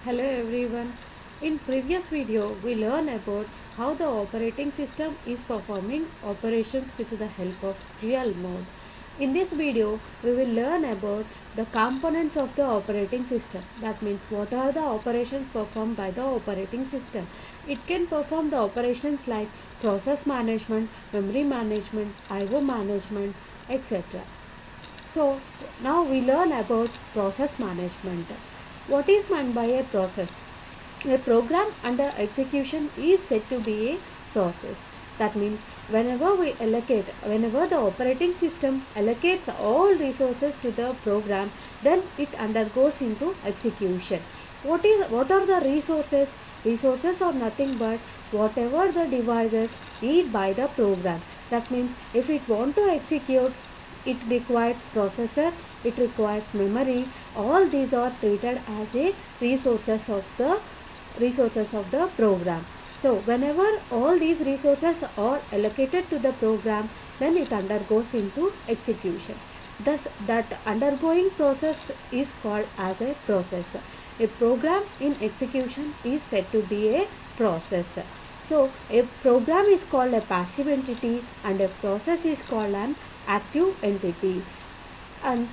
Hello everyone. In previous video we learned about how the operating system is performing operations with the help of real mode. In this video we will learn about the components of the operating system. That means what are the operations performed by the operating system. It can perform the operations like process management, memory management, IO management, etc. So now we learn about process management. What is meant by a process? A program under execution is said to be a process. That means whenever the operating system allocates all resources to the program, then it undergoes into execution. What are the resources? Resources are nothing but whatever the devices need by the program. That means if it want to execute, it requires processor, it requires memory. All these are treated as a resources of the program. So whenever all these resources are allocated to the program, then it undergoes into execution. Thus that undergoing process is called as a process. A program in execution is said to be a process. So a program is called a passive entity and a process is called an active entity. And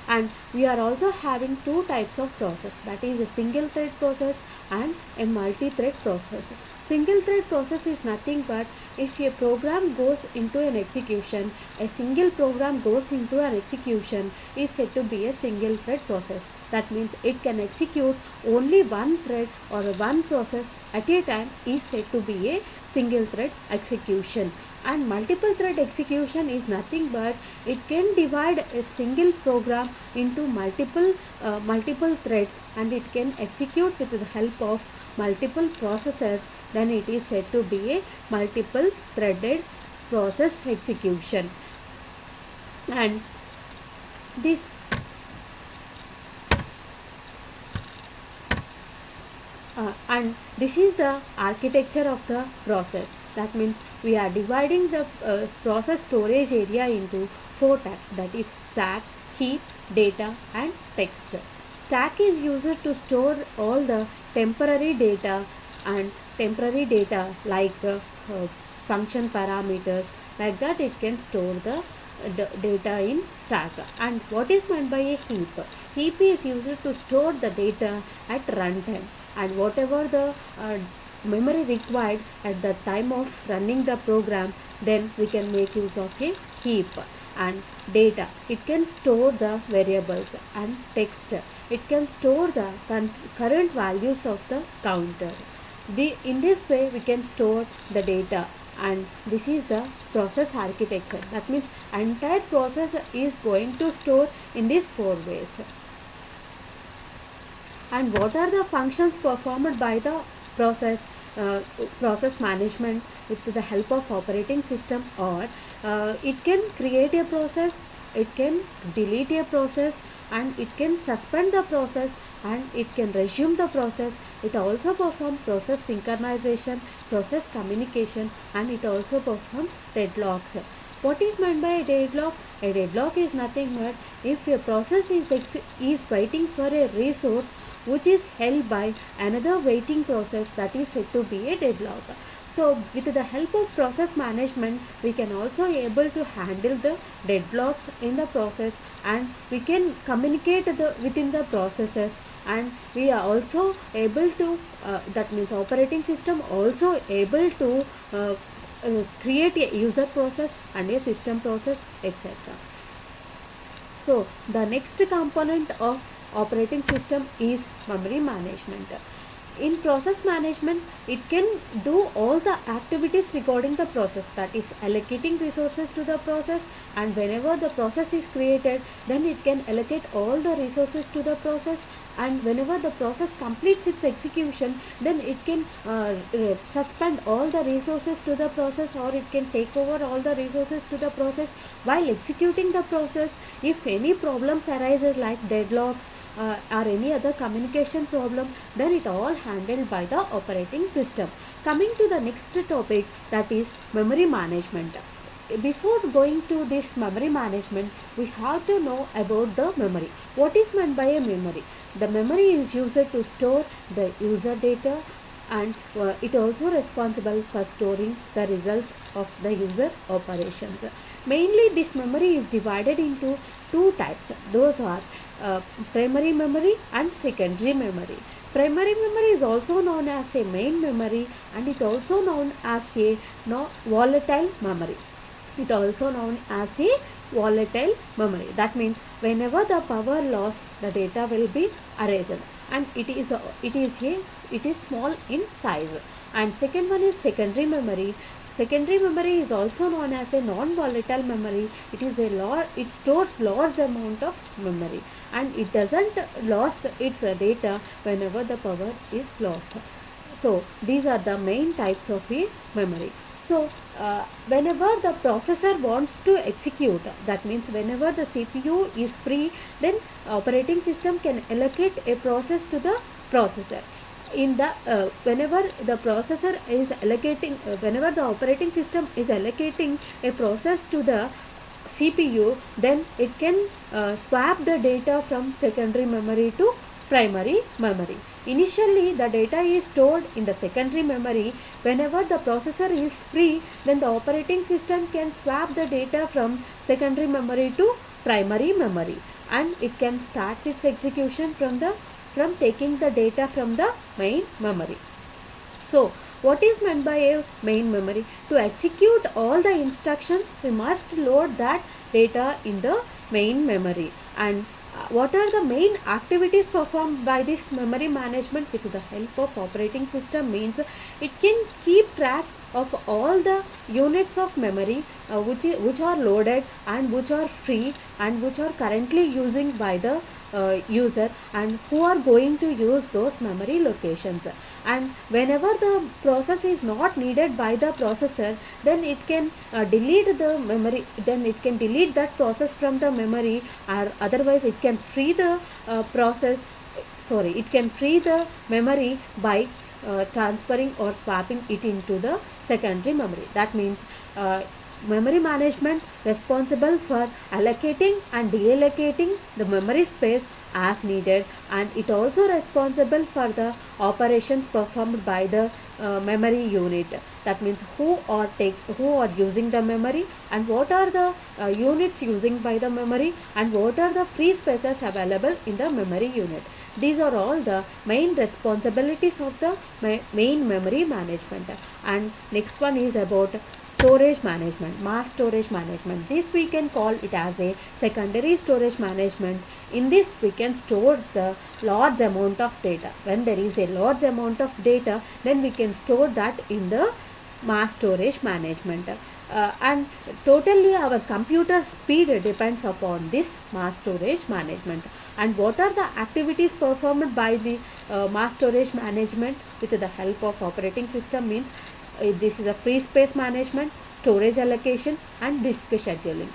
and we are also having two types of process, that is a single thread process and a multi-thread process. Single thread process is nothing but if a program goes into an execution, a single program goes into an execution is said to be a single thread process. That means it can execute only one thread or one process at a time is said to be a single thread execution. And multiple thread execution is nothing but it can divide a single program into multiple threads and it can execute with the help of multiple processors. Then it is said to be a multiple threaded process execution. And this and this is the architecture of the process. That means we are dividing the process storage area into four types, that is stack, heap, data and text. Stack is used to store all the temporary data like function parameters, like that it can store the data in stack. And what is meant by a heap? Heap is used to store the data at runtime, and whatever the memory required at the time of running the program, then we can make use of a heap. And data, it can store the variables. And text, it can store the current values of the counter. In this way we can store the data. And this is the process architecture. That means entire process is going to store in these four ways. And what are the functions performed by the process process management with the help of operating system? Or it can create a process, it can delete a process, and it can suspend the process, and it can resume the process. It also performs process synchronization, process communication, and it also performs deadlocks. What is meant by a deadlock? A deadlock is nothing but if a process is waiting for a resource which is held by another waiting process, that is said to be a deadlock. So with the help of process management, we can also able to handle the deadlocks in the process, and we can communicate within the processes. And we are also able to that means operating system also able to create a user process and a system process, etc. So the next component of operating system is memory management. In process management, it can do all the activities regarding the process, that is allocating resources to the process, and whenever the process is created, then it can allocate all the resources to the process. And whenever the process completes its execution, then it can suspend all the resources to the process, or it can take over all the resources to the process while executing the process. If any problems arise like deadlocks or any other communication problem, then it all handled by the operating system. Coming to the next topic, that is memory management. Before going to this memory management, we have to know about the memory. What is meant by a memory? the memory is used to store the user data, and it also responsible for storing the results of the user operations. Mainly this memory is divided into two types. Those are primary memory and secondary memory. Primary memory is also known as a main memory, and it also known as a volatile memory. It also known as a volatile memory. That means whenever the power loss, the data will be erased, and it is small in size. And second one is secondary memory. Secondary memory is also known as a non-volatile memory. It stores large amount of memory, and it doesn't lost its data whenever the power is lost. So these are the main types of a memory. So whenever the processor wants to execute, that means whenever the CPU is free, then operating system can allocate a process to the processor. In the whenever the processor is allocating, whenever the operating system is allocating a process to the CPU, then it can swap the data from secondary memory to primary memory. Initially, the data is stored in the secondary memory. Whenever the processor is free, then the operating system can swap the data from secondary memory to primary memory, and it can start its execution from taking the data from the main memory. So, what is meant by a main memory? To execute all the instructions, we must load that data in the main memory. And what are the main activities performed by this memory management with the help of operating system? Means it can keep track of all the units of memory which are loaded and which are free and which are currently using by the user, and who are going to use those memory locations. And whenever the process is not needed by the processor, then it can delete the memory, then it can delete that process from the memory, or otherwise it can free the it can free the memory by transferring or swapping it into the secondary memory. That means memory management responsible for allocating and deallocating the memory space as needed, and it also responsible for the operations performed by the memory unit. That means who are using the memory, and what are the units using by the memory, and what are the free spaces available in the memory unit. These are all the main responsibilities of the main memory management. And next one is about storage management, mass storage management. This we can call it as a secondary storage management. In this we can store the large amount of data. When there is a large amount of data, then we can store that in the mass storage management. And totally our computer speed depends upon this mass storage management. And what are the activities performed by the mass storage management with the help of operating system? Means this is a free space management, storage allocation, and disk scheduling.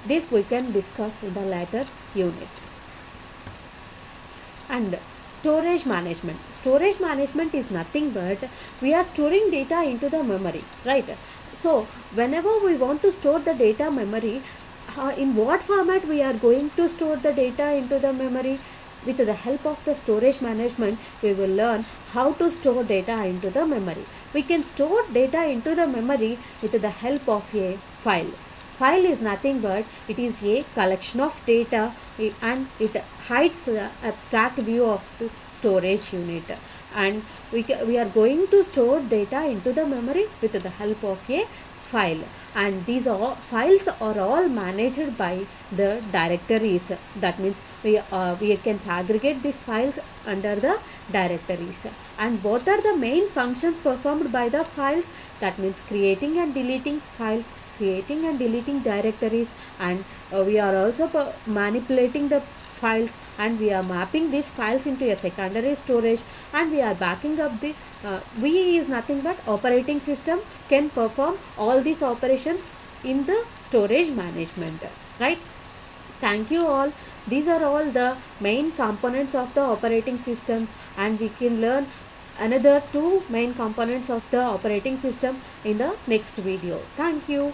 This we can discuss in the later units. And storage management is nothing but we are storing data into the memory, right? So whenever we want to store the data memory, in what format we are going to store the data into the memory? With the help of the storage management, we will learn how to store data into the memory. We can store data into the memory with the help of a file. File is nothing but it is a collection of data, and it hides the abstract view of the storage unit. And we are going to store data into the memory with the help of a file, and these files are all managed by the directories. That means we can segregate the files under the directories. And what are the main functions performed by the files? That means creating and deleting files, creating and deleting directories, and we are also manipulating the files, and we are mapping these files into a secondary storage, and we are backing up the we is nothing but operating system can perform all these operations in the storage management, right? Thank you all. These are all the main components of the operating systems, and we can learn another two main components of the operating system in the next video. Thank you.